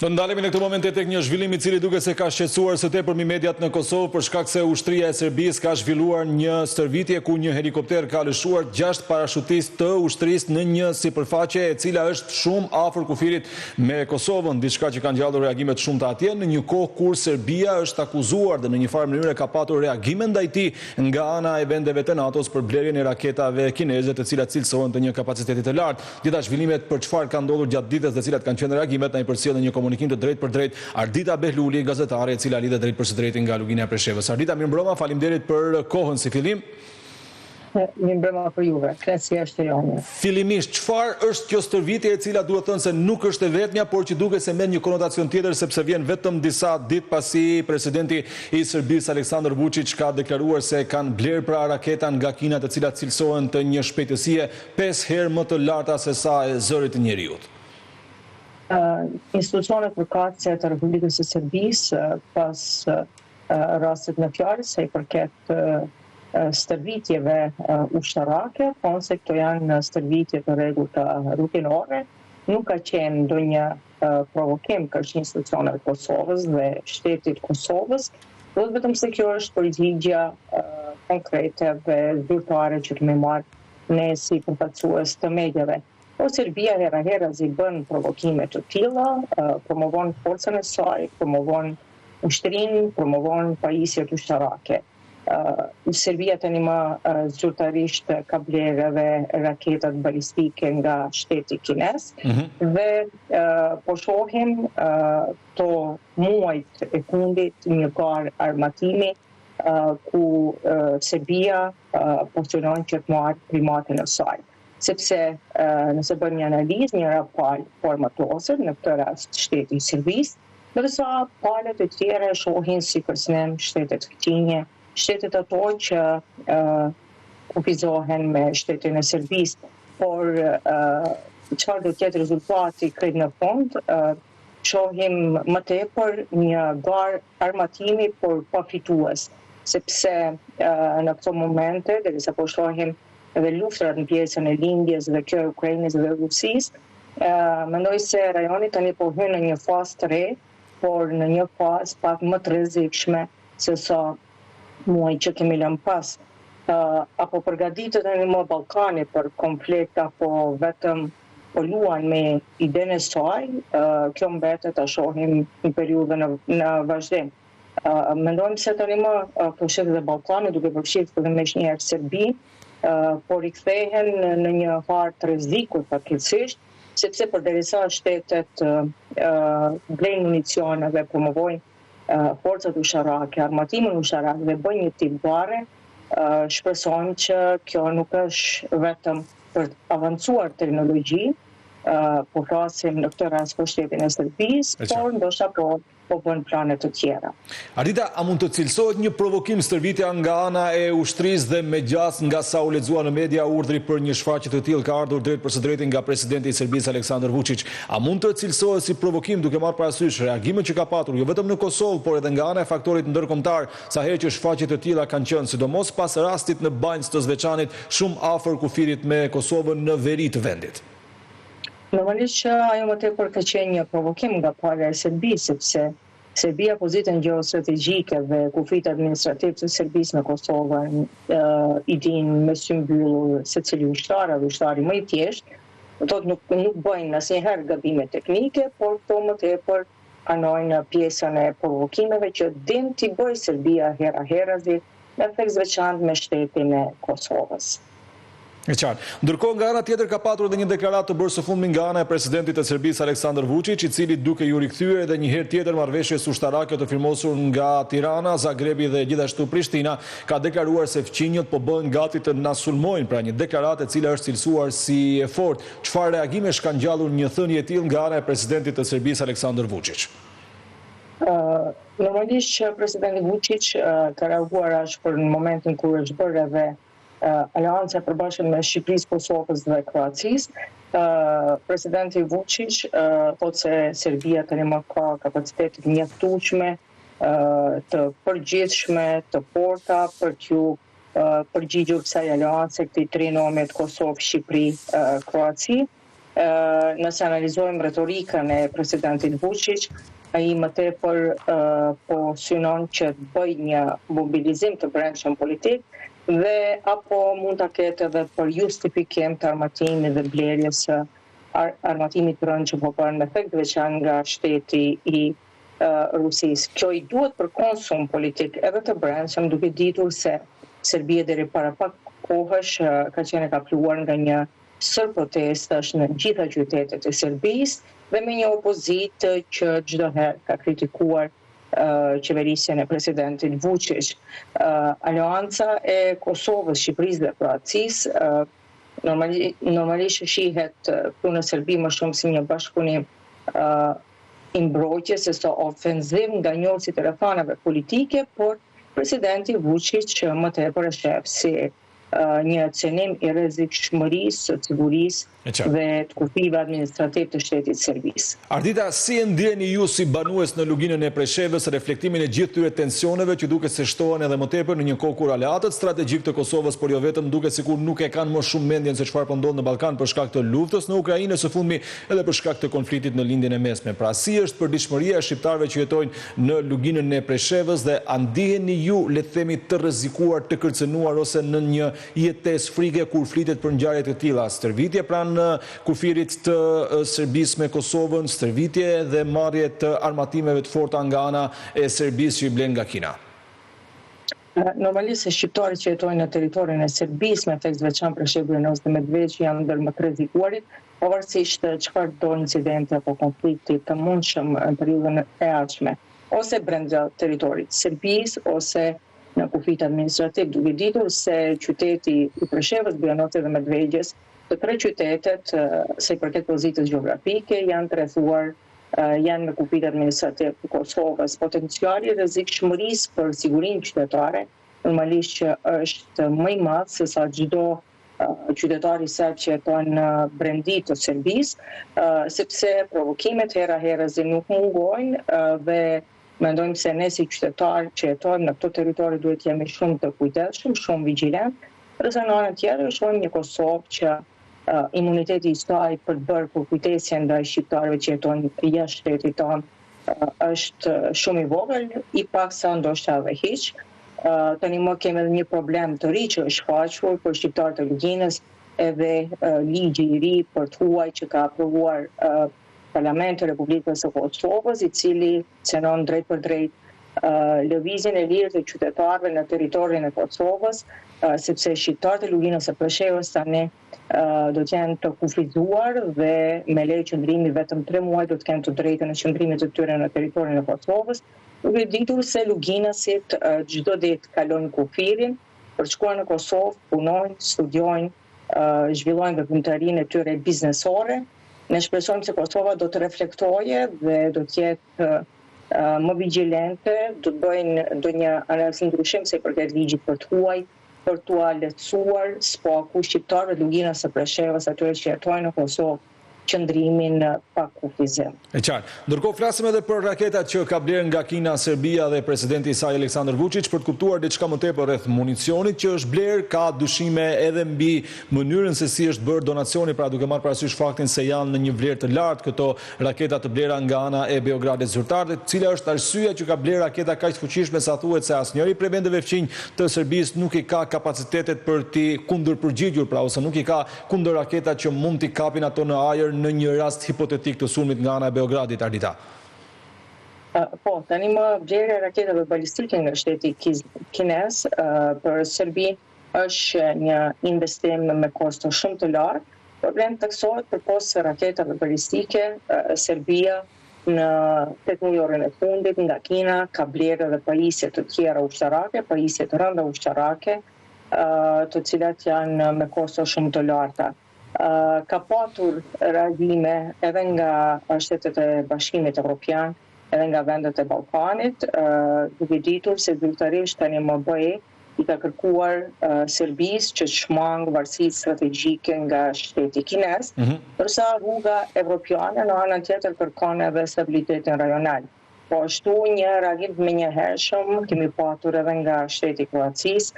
Do ndalemi në këtë moment tek një zhvillim I cili duket se ka shqetësuar së tepërmi mediat në Kosovë për shkak se ushtria e Serbisë ka zhvilluar një stërvitje ku një helikopter ka lëshuar 6 parashutistë të ushtrisë në një sipërfaqe e cila është shumë afër kufirit me Kosovën, diçka që ka ngjallur reagime të shumta atje në një kohë kur Serbia është akuzuar dhe në një farë mënyrë ka patur reagime ndaj tij nga ana e vendeve të NATO-s për blerjen e raketave kineze të cilat cilësohen të një kapaciteti të lartë. Gjithashtu zhvillimet për çfarë ka ndodhur gjatë ditës dhe cilat kanë qenë reagimet na I përcjell në një komunikim të drejt për drejt Ardita Behluli, gazetare e cila lidhet drejt për së drejti nga Lugina e Preshevës. Ardita, mirëmbrëma, faleminderit për kohën si fillim. Mirëmbrëma për juve, kënaqësia është e jonë. Fillimisht, çfarë është kjo stërvitje e cila duhet thënë se nuk është e vetmja, por që duket se merr një konotacion tjetër sepse vjen vetëm disa ditë pasi presidenti I Serbisë Aleksandar Vučić ka deklaruar se kanë bler pra raketa nga Kina të cilat cilësohen të një shpejtësie 5 herë më të larta se sa e zërit të njeriut. Institucionet përkatëse të Republikës së Serbisë pas rastit në fjalë se I përket stërvitjeve ushtarake, thonë se këto janë stërvitje të rregullta rutinore, nuk ka qenë ndonjë provokim kërkësh institucioneve të Kosovës dhe shtetit Kosovës, vetëm se kjo është përgjigja konkrete dhe zyrtare që kemi marrë ne si përfaqësues të mediave. Po Serbia hera-herazi bën provokime të tilla, promovon forcën e saj, promovon ushtrinë, promovon pajisjet ushtarake. Serbia tani më zyrtarisht ka blerë edhe raketat balistike nga shteti kinez dhe po shohim to muajt e fundit një farë armatimi ku Serbia po synon që të marrë primatin e saj. Sepse nëse bën një analizë, njëra palë formatose, në këtë rast shteti I Serbisë, ndërsa palët e tjera shohin si kërsnem shtetet fqinje, shtetet ato që kufizohen me shtetin e Serbisë, por çfarë do të jetë rezultati krejt në fund, shohim më tepër një garë armatimi por pa fitues, sepse në këto momente, derisa po shohim edhe luftrat në pjesën e lindjes dhe kjo e Ukrainës dhe Rusisë, mendoj se rajoni tani po hyn në një fazë të re, por në një fazë pak më të rrezikshme se sa muaj që kemi lënë pas. Apo përgatitet tani më Ballkani për konflikt apo vetëm po luan me idenë e saj, kjo mbetet ta shohim një periudhë në vazhdim. Mendojmë se tani më po shet dhe Ballkani duke përfshirë fillimisht një herë Serbi, por I kthehen në një farë të rrezikut fatkeqësisht, sepse përderisa shtetet blejnë municione dhe promovojnë forcat ushtarake, armatimin ushtarak dhe bëjnë një tip gare, shpresojmë që kjo nuk është vetëm për avancuar teknologji, po flasim në këtë rast për shtetin e Serbisë, por ndoshta po bën plane të tjera. Ardita, a mund të cilësohet një provokim stërvitja nga ana e ushtrisë dhe me gjas nga sa u lexua në media urdhri për një shfaqje të tillë ka ardhur drejt për së drejti nga presidenti I Serbisë Aleksandar Vučić. A mund të cilësohet si provokim duke marrë parasysh reagimet që ka patur jo vetëm në Kosovë, por edhe nga ana e faktorit ndërkombëtar, sa herë që shfaqje të tilla kanë qenë, sidomos pas rastit në Banjës të Zveçanit, shumë afër kufirit me Kosovën në veri të vendit? Normalisht që ajo më tepër ka qenë një provokim nga pala e Serbisë, sepse Serbia pozitën gjeostrategjike dhe kufit administrativ të Serbisë në Kosovë I dinë me sy mbyllur secili ushtar apo ushtari më I thjeshtë, nuk bëjnë asnjëherë gabime teknike, por këto më tepër anojnë pjesën e provokimeve që din t'i bëjë Serbia hera-herazi me efekt veçantë me shtetin e Kosovës. E qartë. Ndërkohë nga ana tjetër ka patur edhe një deklaratë të bërë së fundmi nga ana e presidentit të Serbisë Aleksandar Vučić, I cili duke ju rikthyer edhe një herë tjetër marrëveshjes ushtarake të firmosur nga Tirana, Zagrebi dhe gjithashtu Prishtina, ka deklaruar se fqinjët po bëhen gati të na sulmojnë, pra një deklaratë e cila është cilësuar si e fortë. Çfarë reagimesh ka ngjallur një thënie e tillë nga ana e presidentit të Serbisë Aleksandar Vučić? Normalisht që presidenti Vučić ka reaguar ashtu për në momentin kur është bërë edhe Aleanca e përbashkët me Shqipërisë, Kosovës dhe Kroacisë. Presidenti Vučić thotë se Serbia tani më ka kapacitete të mjaftueshme, të përgjithshme, të forta për t'ju përgjigjur kësaj aleance, këtij trinomit Kosovë, Shqipëri, Kroaci. nëse analizojmë retorikën e presidentit Vučić, ai më tepër po synon që të bëjë një mobilizim të brendshëm politik dhe apo mund ta ketë edhe për justifikim të armatimit dhe blerjes së armatimit të rënd që po bën me efekt veçan nga shteti i Rusisë. Kjo i duhet për konsum politik edhe të brendshëm, duke ditur se Serbia deri para pak kohësh ka qenë e kapluar nga një sër protestash në gjitha qytetet e Serbisë dhe me një opozitë që çdo herë ka kritikuar qeverisjen e presidentit Vučić. Aleanca e Kosovës, Shqipërisë dhe Kroacisë normalisht shihet këtu në Serbi më shumë si një bashkëpunim i mbrojtjes se sa ofenziv nga njohësit e rrethanave politike, por presidenti Vučić më tepër e shef si një cenim i rrezikshmërisë së sigurisë dhe të kufive administrativ të shtetit Serbisë. Ardita, si e ndjeni ju si banues në luginën e Preshevës reflektimin e gjithë këtyre tensioneve që duket se shtohen edhe më tepër në një kohë kur aleatët strategjik të Kosovës, por jo vetëm, duket sikur nuk e kanë më shumë mendjen se çfarë po ndodh në Ballkan për shkak të luftës në Ukrainë, së fundmi edhe për shkak të konfliktit në lindjen e mesme. Pra, si është përditshmëria e shqiptarëve që jetojnë në luginën e Preshevës dhe a ndiheni ju, le të themi, të rrezikuar, të kërcënuar ose në një jetesë frike kur flitet për ngjarje të tilla, stërvitje pranë kufirit të Serbisë me Kosovën, stërvitje dhe marrje të armatimeve të forta nga ana e Serbisë që i blen nga Kina? Normalisht shqiptarët që jetojnë në territorin e Serbisë me efekt veçan Preshevë-Bujanovës dhe Medveçi janë ndër më të rrezikuarit, pavarësisht çfarë do incidente apo konflikti të mundshëm në periudhën e ardhshme, ose brenda territorit të Serbisë ose në kufit administrativ, duke ditur se qyteti i Preshevës, Bujanovës dhe Medveçës, të tre qytetet, se i përket pozitës gjeografike, janë të rrethuar, janë në kufit administrativ të Kosovës. Potenciali i rrezikshmërisë për sigurinë qytetare normalisht që është më i madh se sa çdo qytetari serb që jeton në brendi të Serbisë, sepse provokimet hera herëzi nuk mungojnë dhe mendojmë se ne si qytetarë që jetojmë në këto territori duhet jemi shumë të kujdesshëm, shumë vigjilent, ndërsa në anën tjetër shohim një Kosovë që imuniteti i saj për të bërë përkujtesje ndaj shqiptarëve që jetojnë jashtë shtetit tonë është shumë i vogël, i paksa ndoshta edhe hiç. Tani më kemi edhe një problem të ri që është shfaqur për shqiptarët e luginës, edhe ligji i ri për të huaj që ka aprovuar Parlamenti i Republikës së Kosovës, i cili cenon drejt për drejt lëvizjen e lirë të qytetarëve në territorin e Kosovës, sepse shqiptarët e luginës së Preshevës tani do të jenë të kufizuar dhe me leje qëndrimi vetëm 3 muaj do të kenë të drejtën e qëndrimit të tyre në territorin e Kosovës, duke ditur se luginasit çdo ditë kalojnë kufirin për të shkuar në Kosovë, punojnë, studiojnë, zhvillojnë veprimtarinë e tyre biznesore. Ne shpresojmë se Kosova do të reflektojë dhe do të jetë më vigjilente, do të bëjnë ndonjë analizë ndryshim se i përket ligjit për të huaj, për t'u lehtësuar spaku shqiptarëve të luginës së Preshevës, atyre që jetojnë në Kosovë, qëndrimin pa kufizim. E qartë. Ndërkohë flasim edhe për raketat që ka blerë nga Kina, Serbia dhe presidenti i saj Aleksandar Vučić për të kuptuar diçka më tepër rreth municionit që është blerë, ka dyshime edhe mbi mënyrën se si është bërë donacioni, pra duke marrë parasysh faktin se janë në një vlerë të lartë këto raketa të blera nga ana e Beogradit zyrtar, cila është arsyeja që ka blerë raketa kaq të fuqishme sa thuhet se asnjëri prej vendeve fqinj të Serbisë nuk i ka kapacitetet për t'i kundërpërgjigjur, pra ose nuk i ka kundër raketat që mund t'i kapin ato në ajër në një rast hipotetik të sulmit nga ana e Beogradit, Ardita? Po, tani më blerja e raketave balistike nga shteti kinez për Serbi është një investim me kosto shumë të lartë. Problem taksohet përpos raketave balistike, Serbia në 8 mujorin e fundit nga Kina ka blerë edhe pajisje të tjera ushtarake, pajisje të rënda ushtarake, të cilat janë me kosto shumë të larta. Ka patur reagime edhe nga Shtetet e Bashkimit Evropian, edhe nga vendet e Ballkanit, duke ditur se zyrtarisht tani MBE i ka kërkuar Serbisë që shmang varësitë strategjike nga shteti kinez, ndërsa rruga evropiane në anën tjetër kërkon edhe stabilitetin rajonal. Po ashtu një reagim menjëhershëm kemi patur edhe nga shteti i Kroacisë,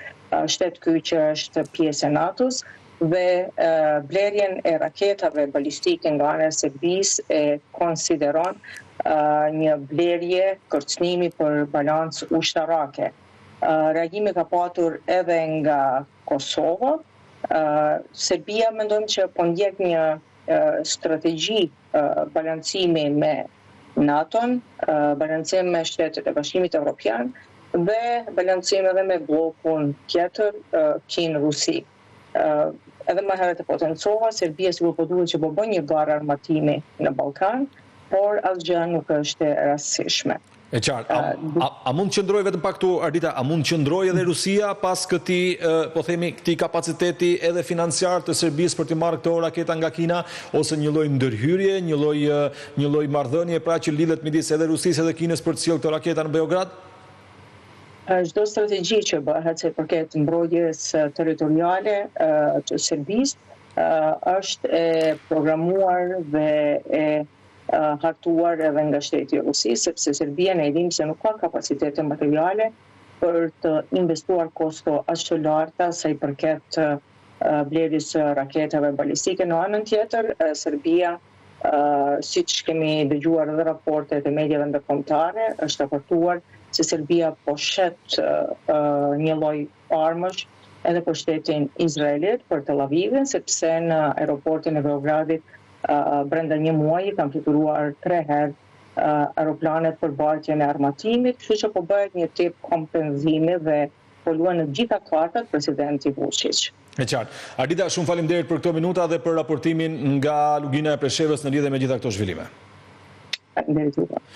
shtet ky që është pjesë e NATO-s, dhe blerjen e raketave balistike nga ana e Serbisë e konsideron një blerje kërcënimi për balancë ushtarake. Reagimi ka patur edhe nga Kosova. Serbia mendojmë që po ndjek një strategji balancimi me NATO-n, balancim me shtetet e Bashkimit Evropian dhe balancim edhe me blokun tjetër, Kinë-Rusi. Edhe më herët e potencova, Serbia sigur po duhet që po bën një garë armatimi në Ballkan, por asgjë nuk është e rastësishme. E qartë, a mund të qëndroj vetëm pak këtu, Ardita, a mund të qëndroj edhe Rusia pas këtij kapaciteti edhe financiar të Serbisë për të marrë këto raketa nga Kina, ose një lloj ndërhyrje, një lloj marrëdhënie pra që lidhet midis edhe Rusisë edhe Kinës për të sjellë këto raketa në Beograd? Çdo strategji që bëhet se përket mbrojtjes territoriale të Serbisë është e programuar dhe e hartuar edhe nga shteti i Rusisë, sepse Serbia ne dimë se nuk ka kapacitete materiale për të investuar kosto aq të larta sa i përket blerjes së raketave balistike. Në anën tjetër, Serbia, siç kemi dëgjuar edhe raportet e mediave ndërkombëtare, është raportuar se Serbia po shet një lloj armësh edhe për shtetin izraelit, për Tel Avivin, sepse në aeroportin e Beogradit brenda një muaji kanë fluturuar 3 herë aeroplanet për bartjen e armatimit, kështu që po bëhet një tip kompenzimi dhe po luan në gjitha kartat presidenti Vučić. E qartë. Ardita, shumë faleminderit për këto minuta dhe për raportimin nga Lugina e Preshevës në lidhje me gjitha këto zhvillime. Faleminderit.